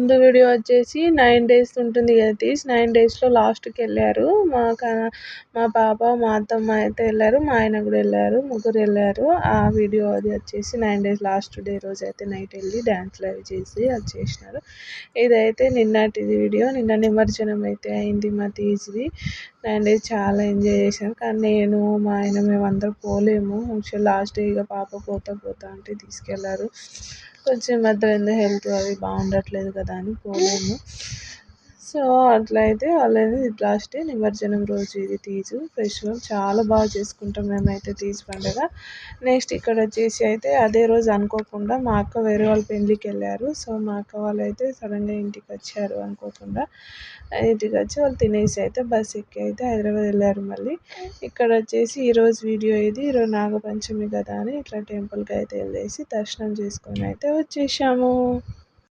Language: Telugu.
ముందు వీడియో వచ్చేసి 9 డేస్ ఉంటుంది కదా తీసి 9 డేస్లో లాస్ట్కి వెళ్ళారు మా పాప మా అత్తమ్మ అయితే వెళ్ళారు, మా ఆయన కూడా వెళ్ళారు, ముగ్గురు వెళ్ళారు. ఆ వీడియో అది వచ్చేసి 9 డేస్ లాస్ట్ డే రోజు అయితే నైట్ వెళ్ళి డ్యాన్స్లు అవి చేసి వచ్చేసినారు. ఇదైతే నిన్నటిది వీడియో. నిన్న నిమజ్జనం అయితే అయింది మా తీజ్ది. 9 డేస్ చాలా ఎంజాయ్ చేశాను. కానీ నేను మా ఆయన మేమందరం పోలేము. లాస్ట్ డే ఇక పాప పోతా అంటే తీసుకెళ్లారు. కొంచెం మధ్యలో హెల్త్ అది బాగుండట్లేదు కదా అని పోలేము. సో అట్లా అయితే వాళ్ళని లాస్ట్ డే నిమజ్జనం రోజు ఇది తీజు ఫెస్టివల్ చాలా బాగా చేసుకుంటాం మేమైతే తీజు పండుగ. నెక్స్ట్ ఇక్కడ వచ్చేసి అయితే అదే రోజు అనుకోకుండా మా అక్క వేరే వాళ్ళ పెళ్ళికి వెళ్ళారు. సో మా అక్క వాళ్ళు అయితే సడన్గా ఇంటికి వచ్చారు అనుకోకుండా. ఇంటికి వచ్చి వాళ్ళు తినేసి అయితే బస్ ఎక్కి అయితే హైదరాబాద్ వెళ్ళారు. మళ్ళీ ఇక్కడ వచ్చేసి ఈరోజు వీడియో ఇది. ఈరోజు నాగపంచమి కదా అని ఇట్లా టెంపుల్కి అయితే వెళ్ళేసి దర్శనం చేసుకొని అయితే వచ్చేసాము.